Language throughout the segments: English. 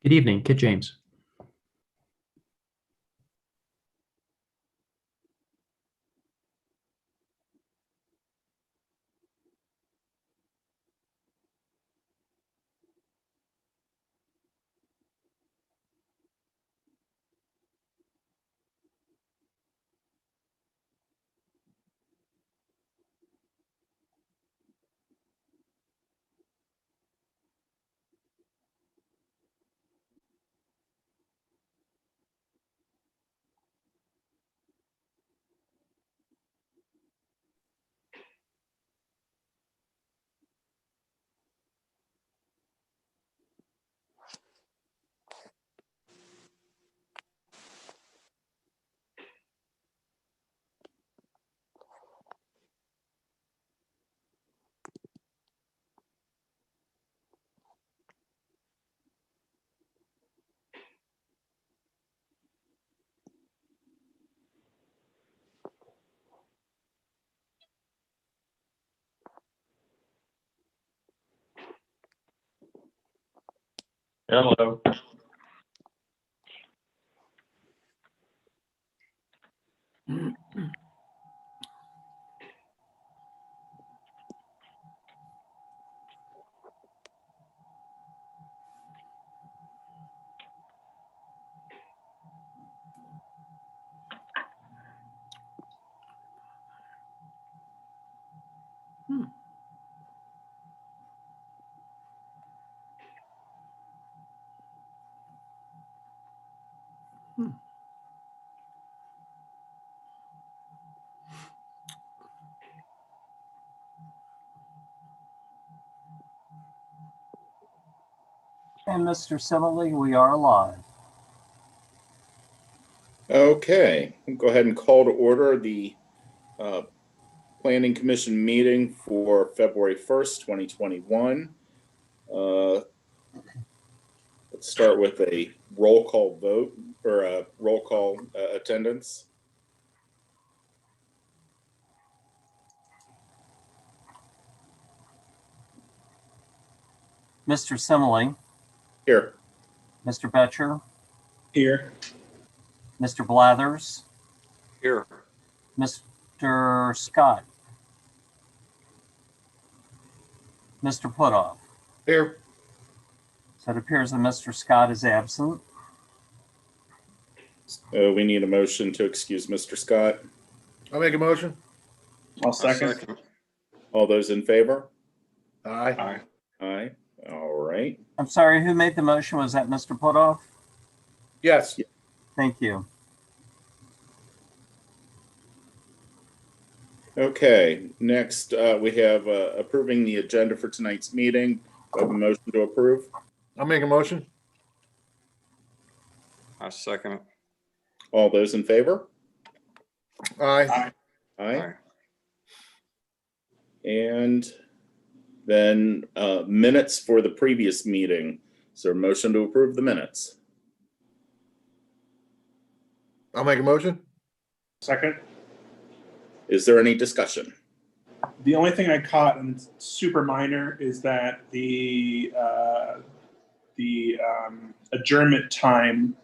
Good evening, Kit James. Hello. And Mr. Simile, we are live. Okay, we'll go ahead and call to order the Planning Commission meeting for February 1st, 2021. Let's start with a roll call vote or a roll call attendance. Mr. Simile, Here. Mr. Betcher, Here. Mr. Blathers, Here. Mr. Scott, Mr. Putoff. Here. So it appears that Mr. Scott is absent. We need a motion to excuse Mr. Scott. I'll make a motion. I'll second. All those in favor? Aye. Aye. Aye. All right. I'm sorry, who made the motion? Was that Mr. Putoff? Yes. Thank you. Okay, next we have approving the agenda for tonight's meeting. We have a motion to approve. I'll make a motion. I second it. All those in favor? Aye. Aye. And then minutes for the previous meeting. Is there a motion to approve the minutes? I'll make a motion. Second. Is there any discussion? The only thing I caught, and it's super minor, is that the adjournment time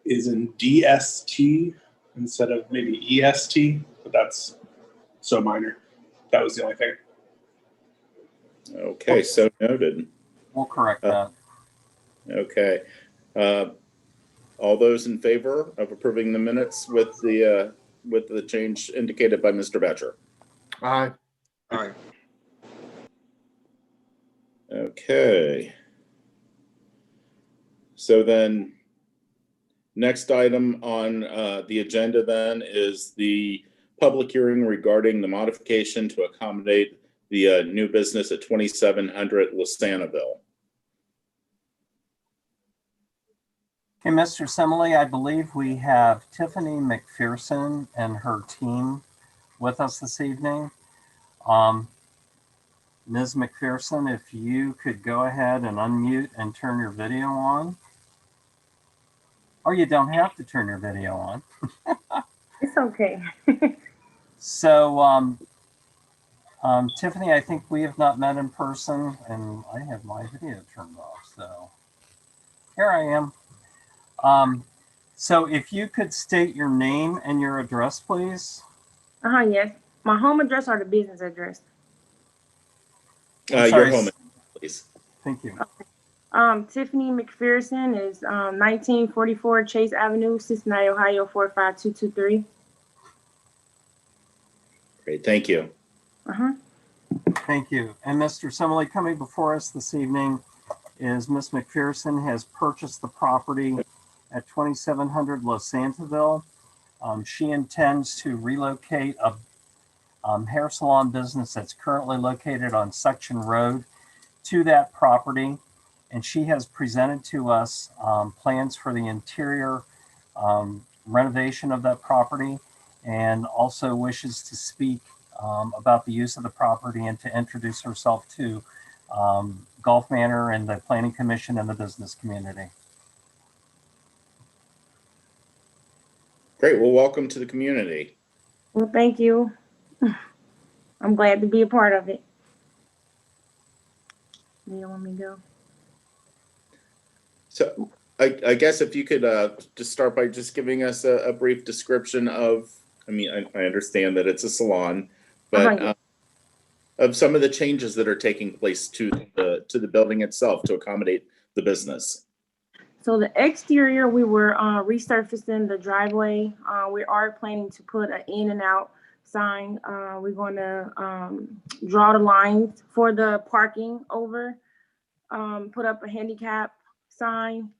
is in DST instead of maybe EST, but that's so minor. That was the only thing. Okay, so noted. We'll correct that. Okay. All those in favor of approving the minutes with the change indicated by Mr. Betcher? Aye. Aye. Okay. So then, next item on the agenda then is the public hearing regarding the modification to accommodate the new business at 2700 Lasanaville. Okay, Mr. Simile, I believe we have Tiffany McPherson and her team with us this evening. Ms. McPherson, if you could go ahead and unmute and turn your video on. Or you don't have to turn your video on. It's okay. So, Tiffany, I think we have not met in person, and I have my video turned off. So, Here I am. So if you could state your name and your address, please. Yes. My home address or the business address? I'm Your sorry. home, please. Thank you. Tiffany McPherson is 1944 Chase Avenue, Cincinnati, Ohio 45223. Great, thank you. Thank you. And Mr. Simile, coming before us this evening is Ms. McPherson has purchased the property at 2700 Los Santaville. She intends to relocate a hair salon business that's currently located on Section Road to that property. And she has presented to us plans for the interior renovation of that property, and also wishes to speak about the use of the property and to introduce herself to Gulf Manor and the Planning Commission and the business community. Great, well, welcome to the community. Well, thank you. I'm glad to be a part of it. Do you want me to go? So I guess if you could just start by just giving us a brief description of, I mean, I understand that it's a salon, but of some of the changes that are taking place to the building itself to accommodate the business. So the exterior, we were resurfacing the driveway. We are planning to put an in and out sign. We're going to draw the lines for the parking over, put up a handicap sign.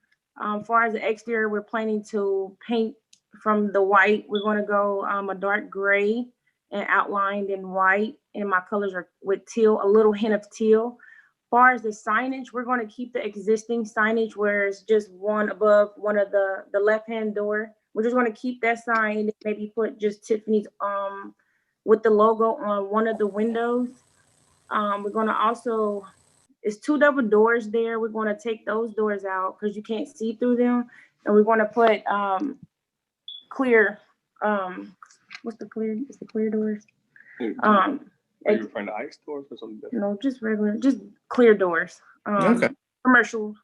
As far as the exterior, we're planning to paint from the white. We're going to go a dark gray and outlined in white. And my colors are with teal, a little hint of teal. As far as the signage, we're going to keep the existing signage where it's just one above one of the left-hand door. We're just going to keep that sign, maybe put just Tiffany's with the logo on one of the windows. We're going to also, it's 2 double doors there. We're going to take those doors out because you can't see through them. And we're going to put clear, what's the clear? It's the clear doors. Are you referring to ice doors or something different? No, just regular, just clear doors. Okay. Commercial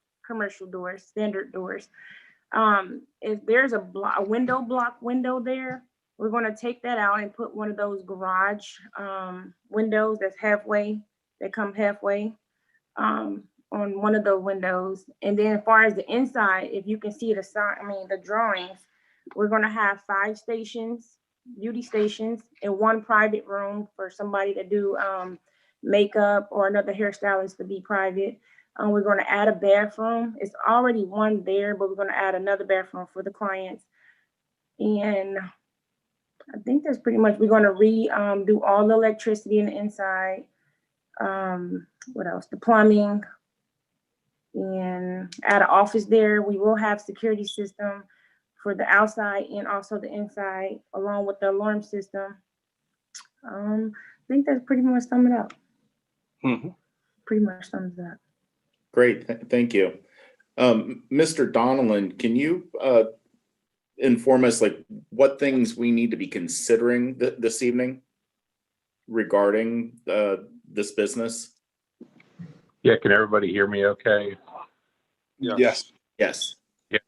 doors, standard doors. If there's a window block window there, we're going to take that out and put one of those garage windows that's halfway, that come halfway on one of the windows. And then as far as the inside, if you can see the drawings, we're going to have 5 stations, beauty stations, and 1 private room for somebody to do makeup, or another hairstylist to be private. We're going to add a bathroom. It's already one there, but we're going to add another bathroom for the clients. And I think that's pretty much, we're going to do all the electricity in the inside. What else? The plumbing, and add an office there. We will have security system for the outside and also the inside, along with the alarm system. I think that's pretty much sum it up. Pretty much sums it up. Great, thank you. Mr. Donnellan, can you inform us like what things we need to be considering this evening regarding this business? Yeah, can everybody hear me okay? Yes. Yes. Yeah,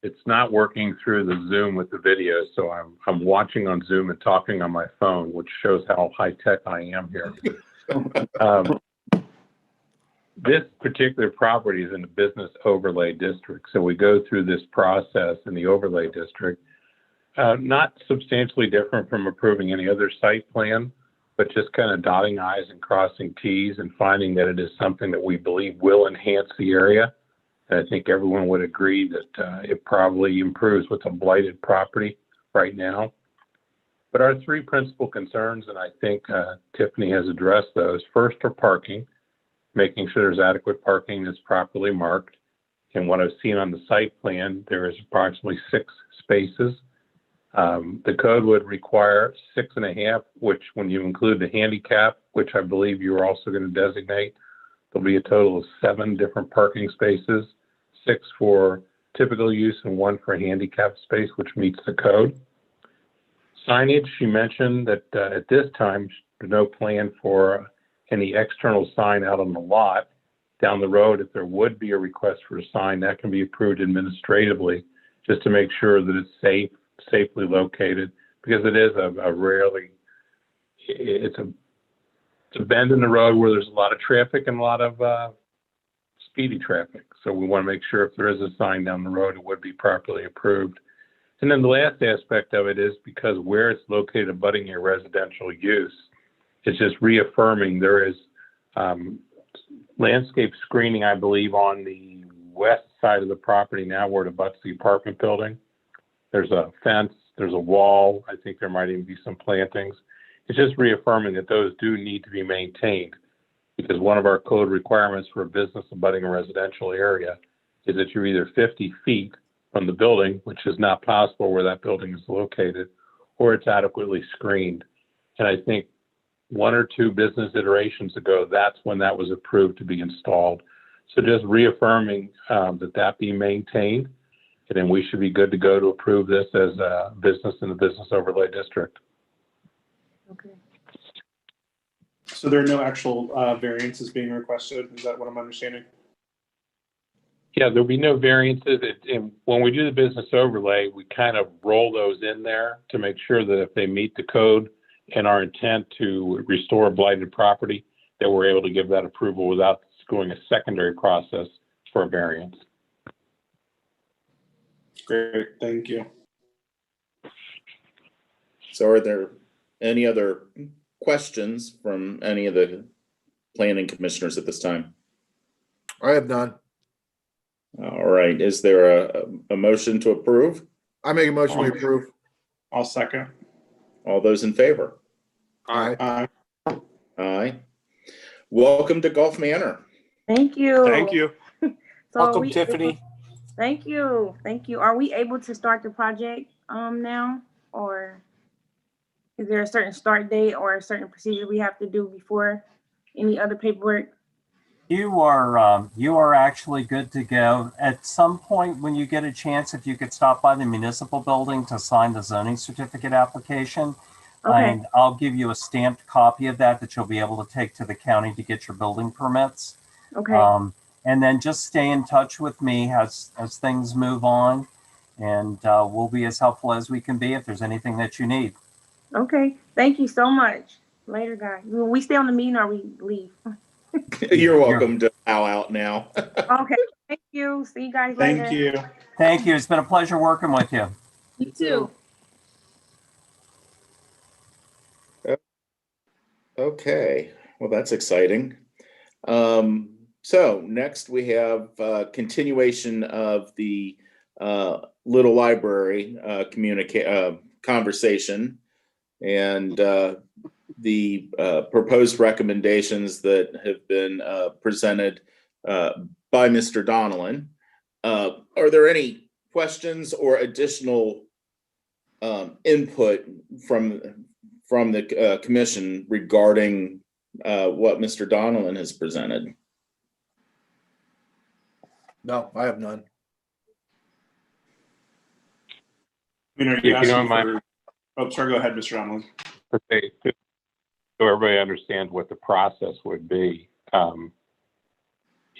it's not working through the Zoom with the video, so I'm watching on Zoom and talking on my phone, which shows how high tech I am here. This particular property is in a business overlay district, so we go through this process in the overlay district. Not substantially different from approving any other site plan, but just kind of dotting I's and crossing T's and finding that it is something that we believe will enhance the area. And I think everyone would agree that it probably improves what's a blighted property right now. But our 3 principal concerns, and I think Tiffany has addressed those. First are parking, making sure there's adequate parking that's properly marked. And what I've seen on the site plan, there is approximately 6 spaces. The code would require 6.5, which when you include the handicap, which I believe you're also going to designate, there'll be a total of 7 different parking spaces, 6 for typical use and 1 for a handicap space, which meets the code. Signage, she mentioned that at this time, there's no plan for any external sign out on the lot. down the road, if there would be a request for a sign, that can be approved administratively, just to make sure that it's safely located, because it is it's a bend in the road where there's a lot of traffic and a lot of speedy traffic. So we want to make sure if there is a sign down the road, it would be properly approved. And then the last aspect of it is because where it's located abutting a residential use, it's just reaffirming there is landscape screening, I believe, on the west side of the property now where it abuts the apartment building. There's a fence, there's a wall. I think there might even be some plantings. It's just reaffirming that those do need to be maintained, because one of our code requirements for a business abutting a residential area is that you're either 50 feet from the building, which is not possible where that building is located, or it's adequately screened. And I think 1 or 2 business iterations ago, that's when that was approved to be installed. So just reaffirming that be maintained, and then we should be good to go to approve this as a business in the business overlay district. Okay. So there are no actual variances being requested. Is that what I'm understanding? Yeah, there'll be no variances. And when we do the business overlay, we kind of roll those in there to make sure that if they meet the code and our intent to restore blighted property, that we're able to give that approval without going a secondary process for a variance. Great, thank you. So are there any other questions from any of the planning commissioners at this time? I have none. All right, is there a motion to approve? I make a motion to approve. I'll second. All those in favor? Aye. Aye. Welcome to Gulf Manor. Thank you. Thank you. So Welcome, Tiffany. Thank you. Thank you. Are we able to start the project now, or is there a certain start date or a certain procedure we have to do before any other paperwork? You are actually good to go. At some point when you get a chance, if you could stop by the municipal building to sign the zoning certificate application, Okay. and I'll give you a stamped copy of that you'll be able to take to the county to get your building permits. Okay. And then just stay in touch with me as things move on, and we'll be as helpful as we can be if there's anything that you need. Okay. Thank you so much. Later, guys. Will we stay on the meeting or we leave? You're welcome to bow out now. Okay. Thank you. See you guys later. Thank you. Thank you. It's been a pleasure working with you. You too. Okay, well, that's exciting. So next we have continuation of the Little Library conversation, and the proposed recommendations that have been presented by Mr. Donnellan. Are there any questions or additional input from the commission regarding what Mr. Donnellan has presented? No, I have none. I mean, are If you you don't asking mind- for? Oh, sorry. Go ahead, Mr. Donnellan. Okay, so everybody understands what the process would be.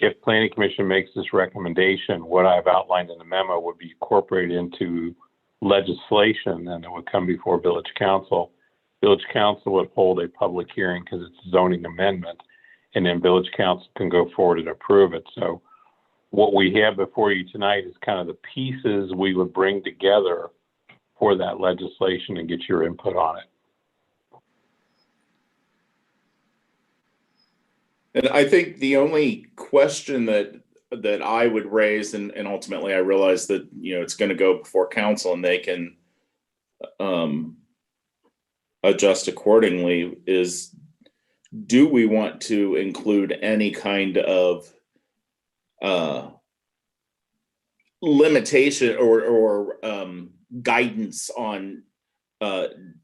If Planning Commission makes this recommendation, what I've outlined in the memo would be incorporated into legislation, and it would come before Village Council. Village Council would hold a public hearing because it's a zoning amendment, and then Village Council can go forward and approve it. So what we have before you tonight is kind of the pieces we would bring together for that legislation and get your input on it. And I think the only question that I would raise, and ultimately I realize that, it's going to go before council and they can adjust accordingly, is do we want to include any kind of limitation or guidance on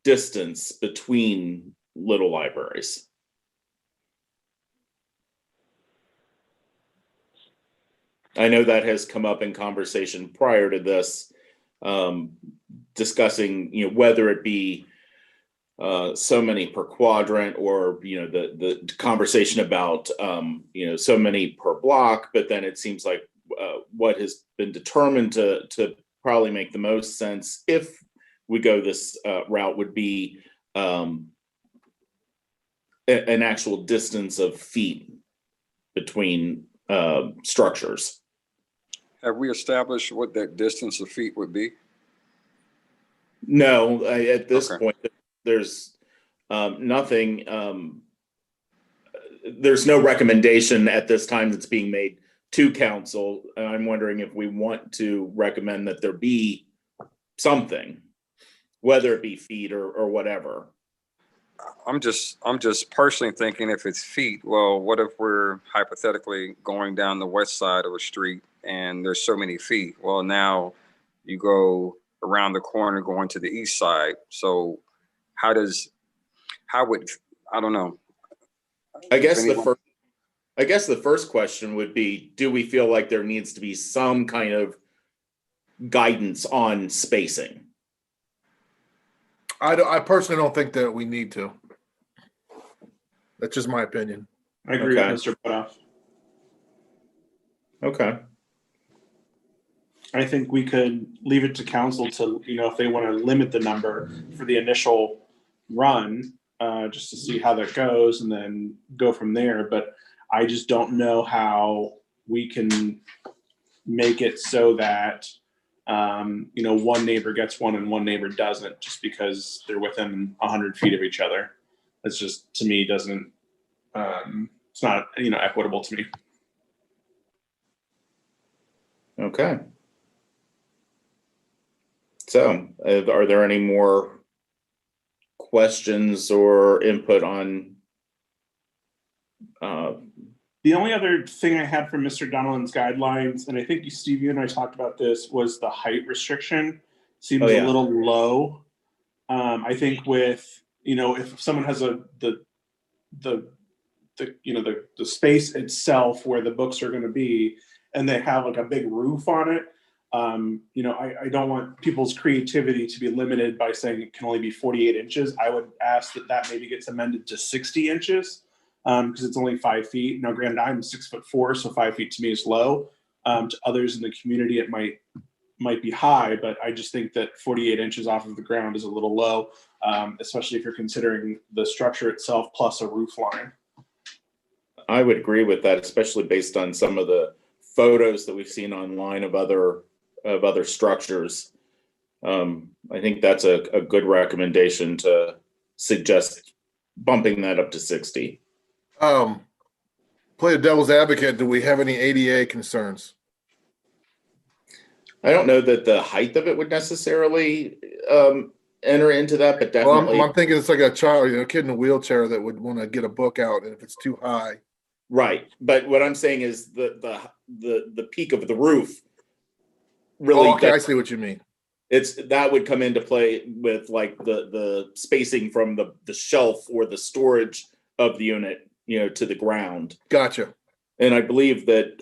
distance between little libraries? I know that has come up in conversation prior to this, discussing, whether it be so many per quadrant, or the conversation about so many per block. But then it seems like what has been determined to probably make the most sense if we go this route would be an actual distance of feet between structures. Have we established what that distance of feet would be? No, at this Okay. point, there's nothing. There's no recommendation at this time that's being made to council. And I'm wondering if we want to recommend that there be something, whether it be feet or whatever. I'm just personally thinking, if it's feet, well, what if we're hypothetically going down the west side of a street and there's so many feet? Well, now you go around the corner going to the east side. So how would, I don't know. I guess the first question would be, do we feel like there needs to be some kind of guidance on spacing? I personally don't think that we need to. That's just my opinion. I agree Okay. with Mr. Putoff. Okay. I think we could leave it to council to, if they want to limit the number for the initial run, just to see how that goes and then go from there. But I just don't know how we can make it so that, one neighbor gets one and one neighbor doesn't, just because they're within 100 feet of each other. That's just, to me, doesn't, it's not, equitable to me. Okay. So, are there any more questions or input on? The only other thing I had from Mr. Donovan's guidelines, and I think Steve, you and I talked about this, was the height restriction. Seems Oh, yeah. a little low. I think with, if someone has the space itself where the books are going to be, and they have like a big roof on it, I don't want people's creativity to be limited by saying it can only be 48 inches. I would ask that maybe gets amended to 60 inches. Because it's only 5 feet. Now, granted, I'm 6'4", so 5 feet to me is low. To others in the community, it might be high, but I just think that 48 inches off of the ground is a little low, especially if you're considering the structure itself plus a roof line. I would agree with that, especially based on some of the photos that we've seen online of other structures. I think that's a good recommendation to suggest bumping that up to 60. Play the devil's advocate. Do we have any ADA concerns? I don't know that the height of it would necessarily enter into that, but definitely. Well, I'm thinking it's like a child, a kid in a wheelchair that would want to get a book out, and if it's too high. Right, but what I'm saying is the peak of the roof really. Oh, okay, I see what you mean. That would come into play with like the spacing from the shelf or the storage of the unit, to the ground. Gotcha. And I believe that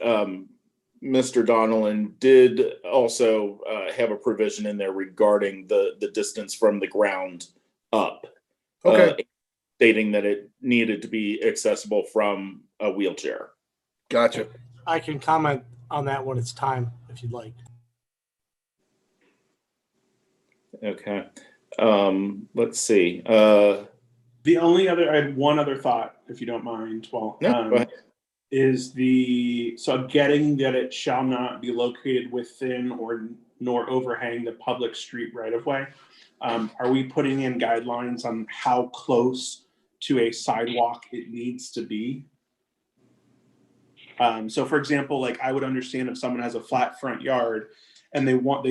Mr. Donnellan did also have a provision in there regarding the distance from the ground up. Okay. Stating that it needed to be accessible from a wheelchair. Gotcha. I can comment on that when it's time, if you'd like. Okay. Let's see. I had one other thought, if you don't mind. Well, go ahead. Is getting that it shall not be located within nor overhang the public street right of way. Are we putting in guidelines on how close to a sidewalk it needs to be? So for example, like I would understand if someone has a flat front yard and they don't want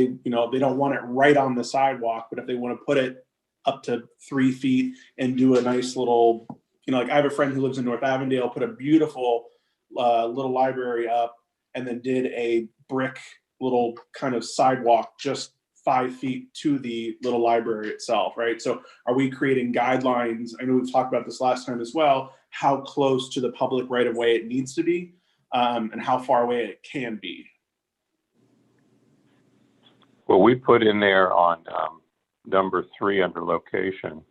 it right on the sidewalk, but if they want to put it up to 3 feet and do a nice little, like I have a friend who lives in North Avondale, put a beautiful little library up and then did a brick little kind of sidewalk just 5 feet to the little library itself, right? So are we creating guidelines? I know we've talked about this last time as well, how close to the public right of way it needs to be, and how far away it can be. Well, we put in there on number 3 under location,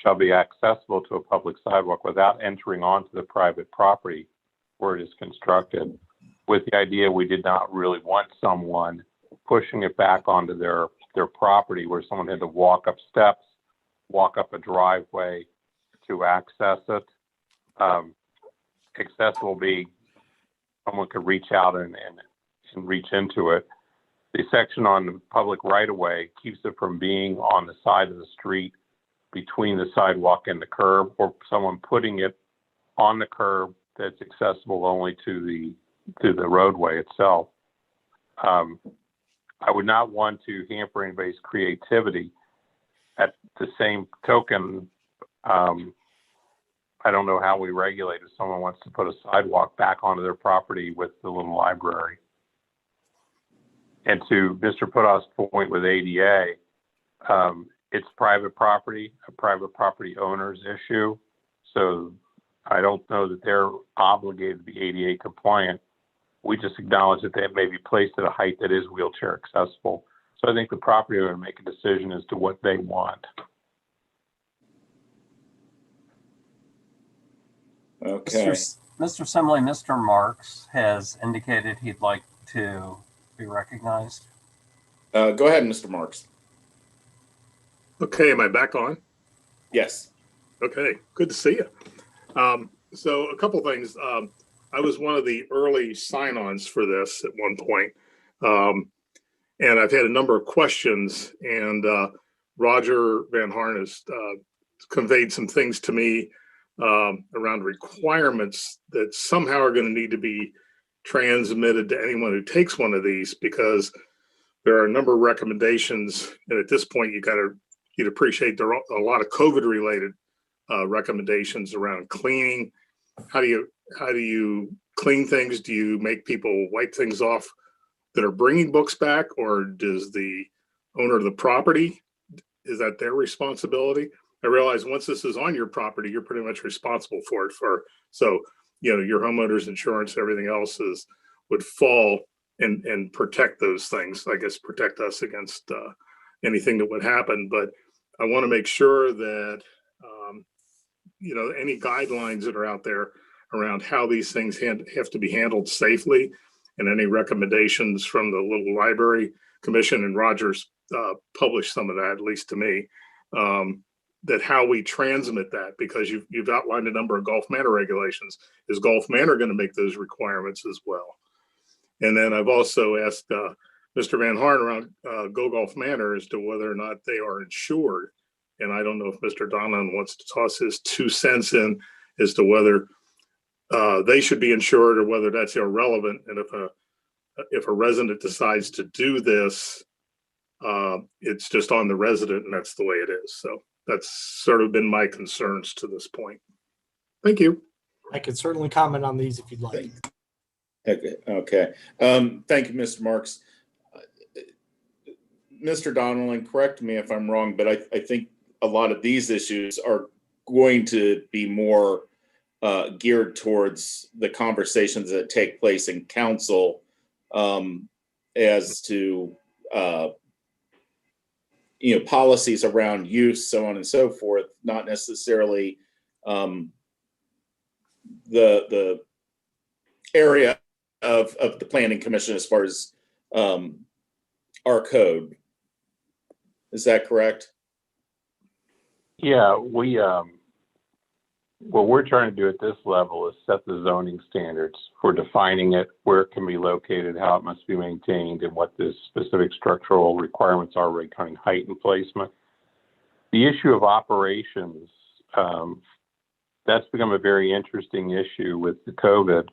shall be accessible to a public sidewalk without entering onto the private property where it is constructed, with the idea we did not really want someone pushing it back onto their property where someone had to walk up steps, walk up a driveway to access it. Accessible be someone could reach out and reach into it. The section on the public right-of-way keeps it from being on the side of the street between the sidewalk and the curb, or someone putting it on the curb that's accessible only to the roadway itself. I would not want to hamper anybody's creativity. At the same token, I don't know how we regulate if someone wants to put a sidewalk back onto their property with the little library. And to Mr. Putoff's point with ADA, it's private property, a private property owner's issue. So I don't know that they're obligated to be ADA compliant. We just acknowledge that they may be placed at a height that is wheelchair accessible. So I think the property owner make a decision as to what they want. Okay. Mr. Semley, Mr. Marks has indicated he'd like to be recognized. Go ahead, Mr. Marks. Okay, am I back on? Yes. Okay, good to see you. So a couple things. I was one of the early sign-ons for this at one point. And I've had a number of questions, and Roger Van Harn has conveyed some things to me around requirements that somehow are going to need to be transmitted to anyone who takes one of these, because there are a number of recommendations. And at this point, you'd appreciate there are a lot of COVID related recommendations around cleaning. How do you clean things? Do you make people wipe things off that are bringing books back, or does the owner of the property, is that their responsibility? I realize once this is on your property, you're pretty much responsible for it. So your homeowner's insurance, everything else would fall and protect those things. I guess protect us against anything that would happen. But I want to make sure that any guidelines that are out there around how these things have to be handled safely, and any recommendations from the Little Library Commission, and Rogers published some of that, at least to me, that how we transmit that, because you've outlined a number of Gulf Manor regulations. Is Gulf Manor going to make those requirements as well? And then I've also asked Mr. Van Harn around Go Gulf Manor as to whether or not they are insured. And I don't know if Mr. Donlan wants to toss his 2 cents in as to whether they should be insured or whether that's irrelevant. And if a resident decides to do this, it's just on the resident, and that's the way it is. So that's sort of been my concerns to this point. Thank you. I could certainly comment on these if you'd like. Okay. Thank you, Mr. Marks. Mr. Donlan, correct me if I'm wrong, but I think a lot of these issues are going to be more geared towards the conversations that take place in council as to policies around use, so on and so forth, not necessarily the area of the Planning Commission as far as our code. Is that correct? Yeah, what we're trying to do at this level is set the zoning standards for defining it, where it can be located, how it must be maintained, and what the specific structural requirements are regarding height and placement. The issue of operations, that's become a very interesting issue with the COVID,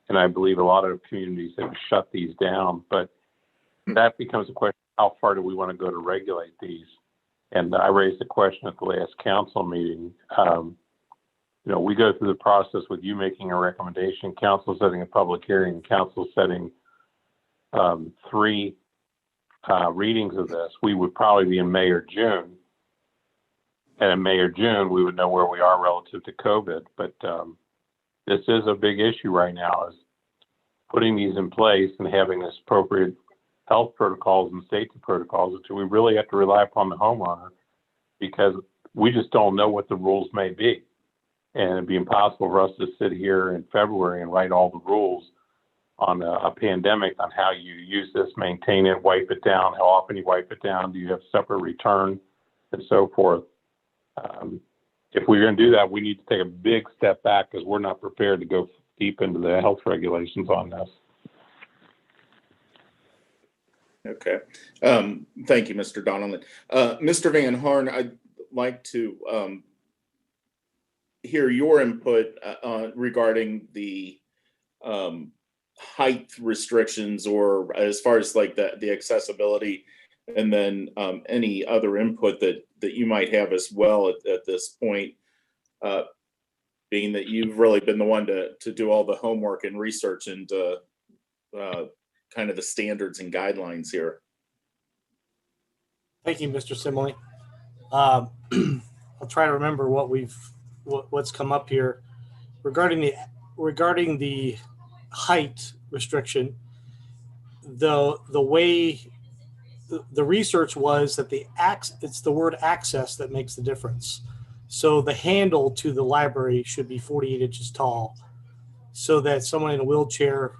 and I believe a lot of communities have shut these down, but that becomes a question, how far do we want to go to regulate these? And I raised a question at the last council meeting. We go through the process with you making a recommendation, council setting a public hearing, council setting 3 readings of this. We would probably be in May or June. And in May or June, we would know where we are relative to COVID. But this is a big issue right now, is putting these in place and having this appropriate health protocols and safety protocols, which we really have to rely upon the homeowner, because we just don't know what the rules may be. And it'd be impossible for us to sit here in February and write all the rules on a pandemic on how you use this, maintain it, wipe it down, how often you wipe it down, do you have separate return, and so forth. If we're going to do that, we need to take a big step back because we're not prepared to go deep into the health regulations on this. Okay. Thank you, Mr. Donnellan. Mr. Van Horn, I'd like to hear your input regarding the height restrictions, or as far as like the accessibility, and then any other input that you might have as well at this point, being that you've really been the one to do all the homework and research and kind of the standards and guidelines here. Thank you, Mr. Simile. I'll try to remember what's come up here regarding the height restriction. The way the research was that it's the word access that makes the difference. So the handle to the library should be 48 inches tall, so that someone in a wheelchair.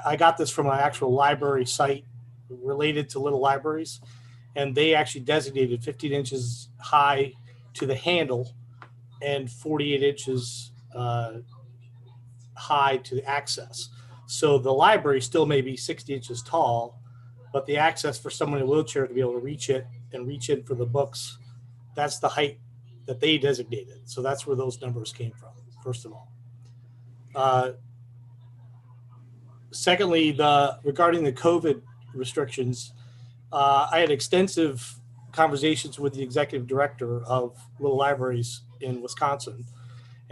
I got this from an actual library site related to little libraries, and they actually designated 15 inches high to the handle and 48 inches high to the access. So the library still may be 60 inches tall, but the access for someone in a wheelchair to be able to reach it and reach in for the books, that's the height that they designated. So that's where those numbers came from, first of all. Secondly, regarding the COVID restrictions, I had extensive conversations with the executive director of little libraries in Wisconsin,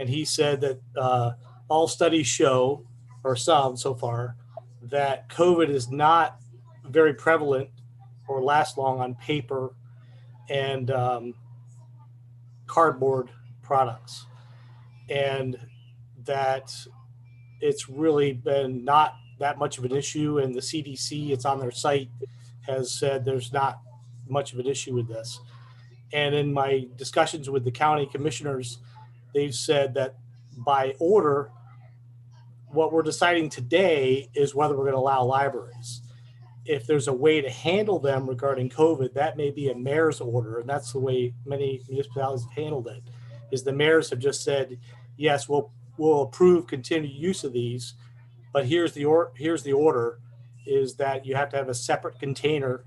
and he said that all studies show, or some so far, that COVID is not very prevalent or lasts long on paper and cardboard products, and that it's really been not that much of an issue. And the CDC, it's on their site, has said there's not much of an issue with this. And in my discussions with the county commissioners, they've said that by order, what we're deciding today is whether we're going to allow libraries. If there's a way to handle them regarding COVID, that may be a mayor's order. And that's the way many municipalities have handled it, is the mayors have just said, yes, we'll approve continued use of these, but here's the order, is that you have to have a separate container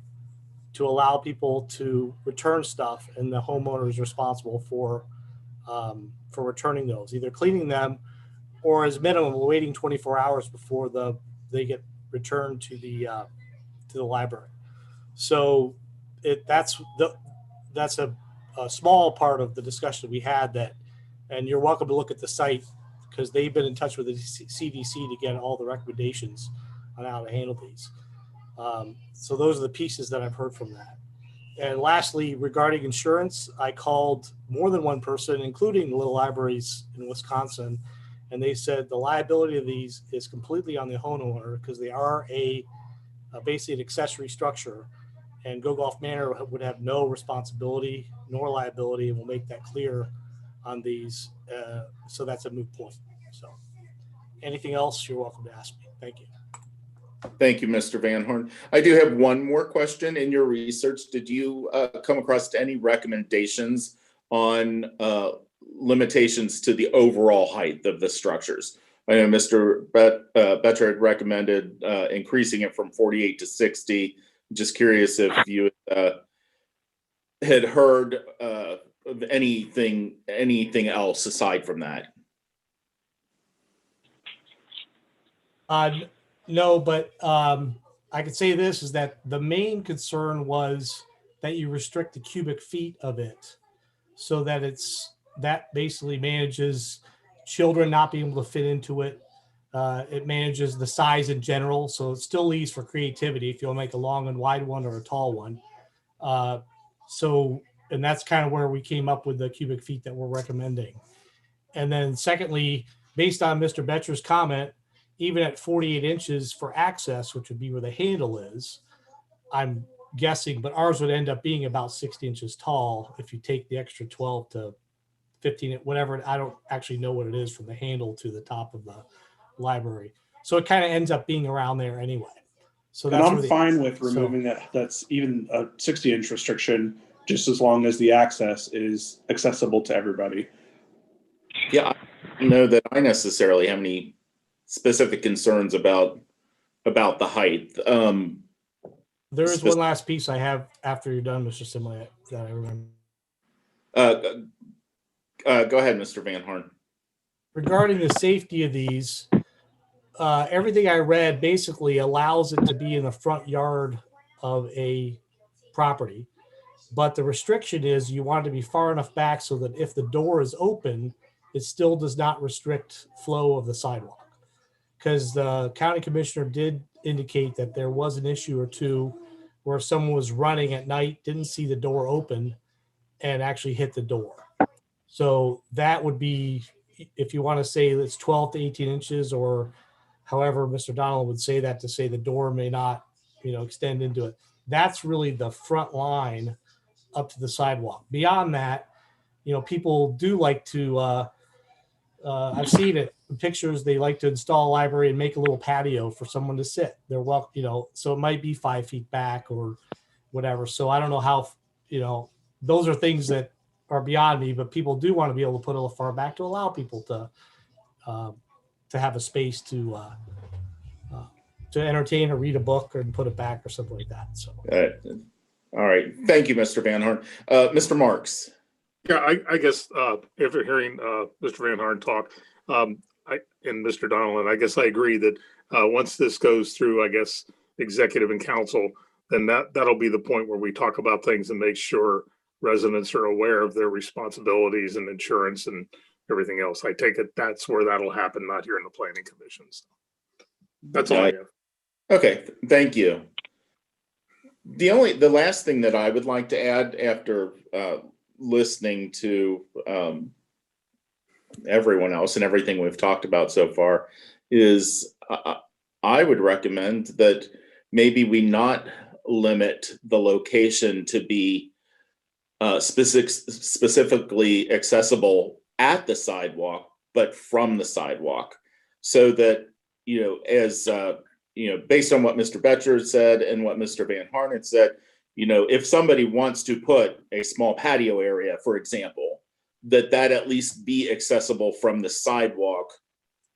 to allow people to return stuff, and the homeowner is responsible for returning those, either cleaning them or as minimum waiting 24 hours before they get returned to the library. So that's a small part of the discussion we had, that, and you're welcome to look at the site because they've been in touch with the CDC to get all the recommendations on how to handle these. So those are the pieces that I've heard from that. And lastly, regarding insurance, I called more than one person, including the little libraries in Wisconsin, and they said the liability of these is completely on the homeowner because they are basically an accessory structure, and Go Golf Manor would have no responsibility nor liability, and we'll make that clear on these. So that's a moot point. So anything else, you're welcome to ask me. Thank you. Thank you, Mr. Van Horn. I do have one more question. In your research, did you come across any recommendations on limitations to the overall height of the structures? I know Mr. Betcher had recommended increasing it from 48 to 60. Just curious if you had heard of anything else aside from that. No, but I could say this, is that the main concern was that you restrict the cubic feet of it, so that that basically manages children not being able to fit into it. It manages the size in general, so it still leaves for creativity if you'll make a long and wide one or a tall one. And that's kind of where we came up with the cubic feet that we're recommending. And then secondly, based on Mr. Betcher's comment, even at 48 inches for access, which would be where the handle is, I'm guessing, but ours would end up being about 60 inches tall if you take the extra 12 to 15, whatever. I don't actually know what it is from the handle to the top of the library. So it kind of ends up being around there anyway. So And that's I'm where fine with removing that. That's even a 60-inch restriction, just as long as the access is accessible to everybody. Yeah, I don't know that I necessarily have any specific concerns about the height. There is one last piece I have after you're done, Mr. Simley, that I remember. Go ahead, Mr. Van Horn. Regarding the safety of these, everything I read basically allows it to be in the front yard of a property. But the restriction is you want it to be far enough back so that if the door is open, it still does not restrict flow of the sidewalk. Because the county commissioner did indicate that there was an issue or two where someone was running at night, didn't see the door open, and actually hit the door. So that would be, if you want to say it's 12 to 18 inches, or however Mr. Donald would say that, to say the door may not, extend into it. That's really the front line up to the sidewalk. Beyond that, people do like to, I've seen it in pictures, they like to install a library and make a little patio for someone to sit. They're so it might be 5 feet back or whatever. So I don't know how, those are things that are beyond me, but people do want to be able to put a little far back to allow people to have a space to entertain or read a book or put it back or something like that. So. All right. Thank you, Mr. Van Horn. Mr. Marks. Yeah, I guess after hearing Mr. Van Horn talk, and Mr. Donald, I guess I agree that once this goes through, I guess, executive and council, then that'll be the point where we talk about things and make sure residents are aware of their responsibilities and insurance and everything else. I take it that's where that'll happen, not here in the planning commission. So that's all I have. Okay, thank you. The last thing that I would like to add after listening to everyone else and everything we've talked about so far is I would recommend that maybe we not limit the location to be specifically accessible at the sidewalk, but from the sidewalk, so that, as based on what Mr. Betcher said and what Mr. Van Horn said, if somebody wants to put a small patio area, for example, that at least be accessible from the sidewalk,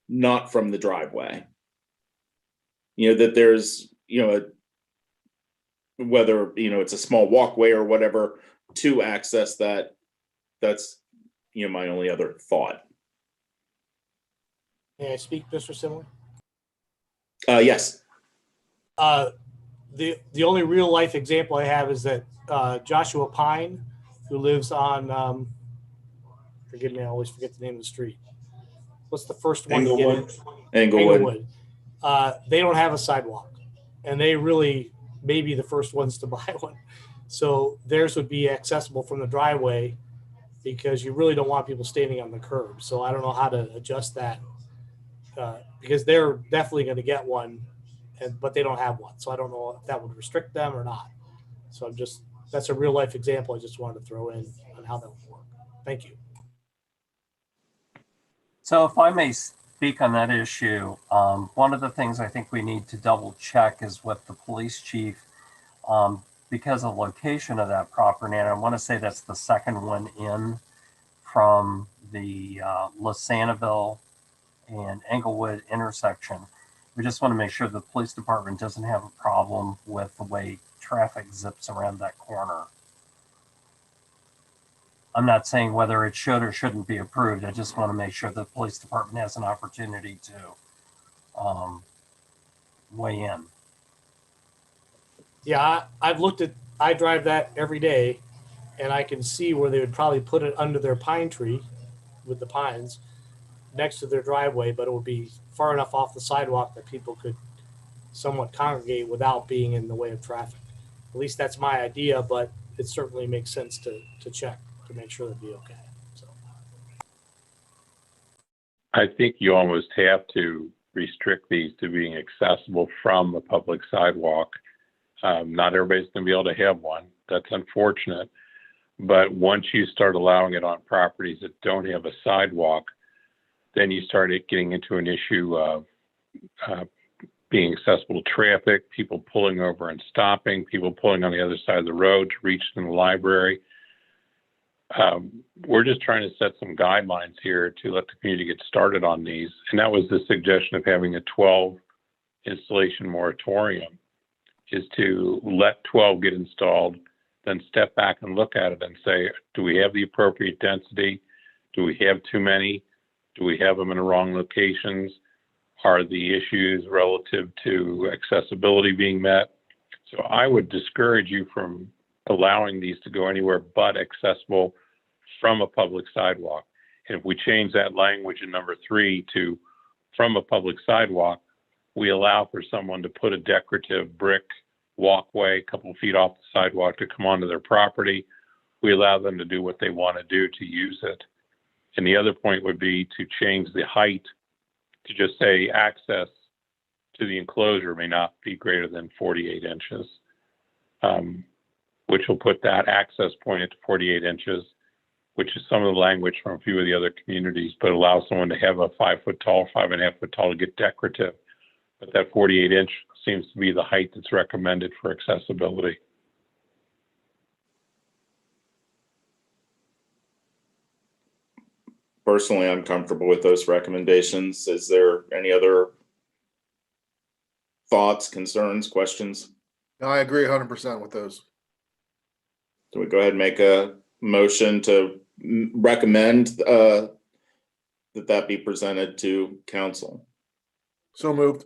not from the driveway. That there's, whether, it's a small walkway or whatever to access that. That's, my only other thought. May I speak, Mr. Simley? Yes. The only real life example I have is that Joshua Pine, who lives on, forgive me, I always forget the name of the street. What's the first one? Englewood. Englewood. They don't have a sidewalk, and they really may be the first ones to buy one. So theirs would be accessible from the driveway, because you really don't want people standing on the curb. So I don't know how to adjust that, because they're definitely going to get one, but they don't have one. So I don't know if that would restrict them or not. So that's a real life example I just wanted to throw in on how that would work. Thank you. So if I may speak on that issue, one of the things I think we need to double check is with the police chief, because of location of that property, and I want to say that's the second one in from the Losanaville and Englewood intersection. We just want to make sure the police department doesn't have a problem with the way traffic zips around that corner. I'm not saying whether it should or shouldn't be approved. I just want to make sure the police department has an opportunity to weigh in. Yeah, I drive that every day, and I can see where they would probably put it under their pine tree with the pines next to their driveway, but it would be far enough off the sidewalk that people could somewhat congregate without being in the way of traffic. At least that's my idea, but it certainly makes sense to check to make sure that'd be okay. So I think you almost have to restrict these to being accessible from a public sidewalk Not everybody's going to be able to have one. That's unfortunate. But once you start allowing it on properties that don't have a sidewalk, then you start getting into an issue of being accessible to traffic, people pulling over and stopping, people pulling on the other side of the road to reach the library. We're just trying to set some guidelines here to let the community get started on these. And that was the suggestion of having a 12 installation moratorium, is to let 12 get installed, then step back and look at it and say, do we have the appropriate density? Do we have too many? Do we have them in the wrong locations? Are the issues relative to accessibility being met? So I would discourage you from allowing these to go anywhere but accessible from a public sidewalk. And if we change that language in number 3 to from a public sidewalk, we allow for someone to put a decorative brick walkway a couple of feet off the sidewalk to come onto their property. We allow them to do what they want to do to use it. And the other point would be to change the height to just say access to the enclosure may not be greater than 48 inches, which will put that access point at 48 inches, which is some of the language from a few of the other communities, but allow someone to have a 5 foot tall, 5.5 foot tall to get decorative. But that 48 inch seems to be the height that's recommended for accessibility. Personally, I'm comfortable with those recommendations. Is there any other thoughts, concerns, questions? No, I agree 100% with those. Do we go ahead and make a motion to recommend that be presented to council? So moved.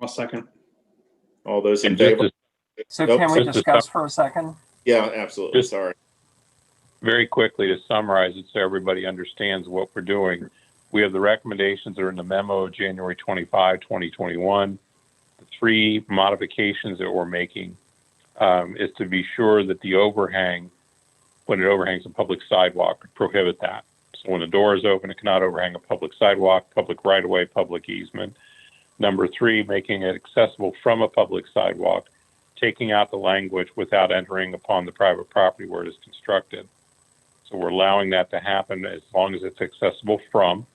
A second. All those in And just favor? So Nope. can we Just to discuss for a second? Yeah, absolutely. Just- Sorry. Very quickly to summarize it so everybody understands what we're doing. We have the recommendations that are in the memo of January 25, 2021. The 3 modifications that we're making is to be sure that the overhang, when it overhangs a public sidewalk, prohibit that. So when the door is open, it cannot overhang a public sidewalk, public right-of-way, public easement. Number 3, making it accessible from a public sidewalk, taking out the language without entering upon the private property where it is constructed. So we're allowing that to happen as long as it's accessible from.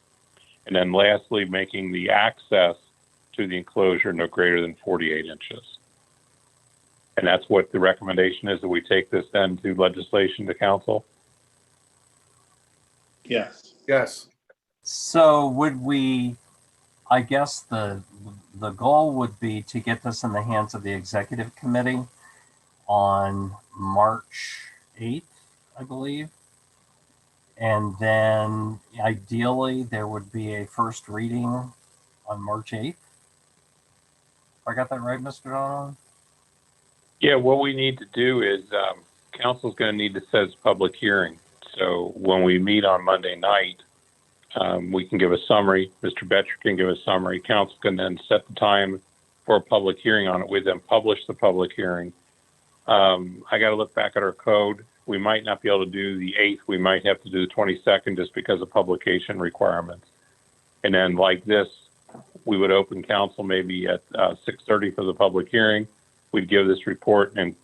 And then lastly, making the access to the enclosure no greater than 48 inches. And that's what the recommendation is, that we take this then to legislation to council. Yes. Yes. So would we, I guess the goal would be to get this in the hands of the executive committee on March 8th, I believe. And then ideally there would be a first reading on March 8th. I got that right, Mr. Donovan? Yeah, what we need to do is council's going to need to set its public hearing. So when we meet on Monday night, we can give a summary. Mr. Betcher can give a summary. Council can then set the time for a public hearing on it. We then publish the public hearing. I got to look back at our code. We might not be able to do the 8th. We might have to do the 22nd just because of publication requirements. And then like this, we would open council maybe at 6:30 for the public hearing. We'd give this report and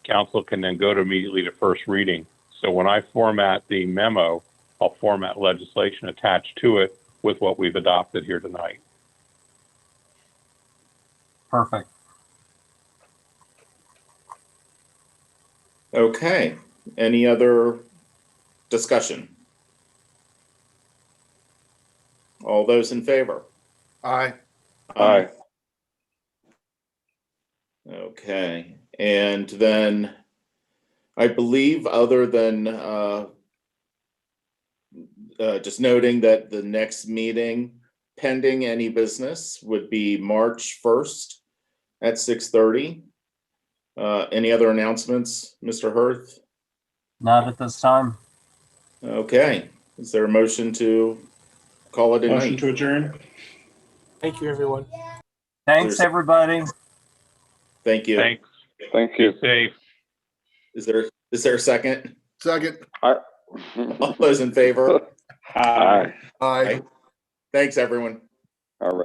council can then go to immediately to first reading. So when I format the memo, I'll format legislation attached to it with what we've adopted here tonight. Perfect. Okay. Any other discussion? All those in favor? Aye. Aye. Okay. And then I believe, other than just noting that the next meeting, pending any business, would be March 1st at 6:30. Any other announcements, Mr. Hirth? Not at this time. Okay. Is there a motion to call it a Motion night? to adjourn. Thank you, everyone. Thanks, everybody. Thank you. Thanks. Thank you. Be safe. Is there a second? Second. All those in favor? Aye. Aye. Thanks, everyone.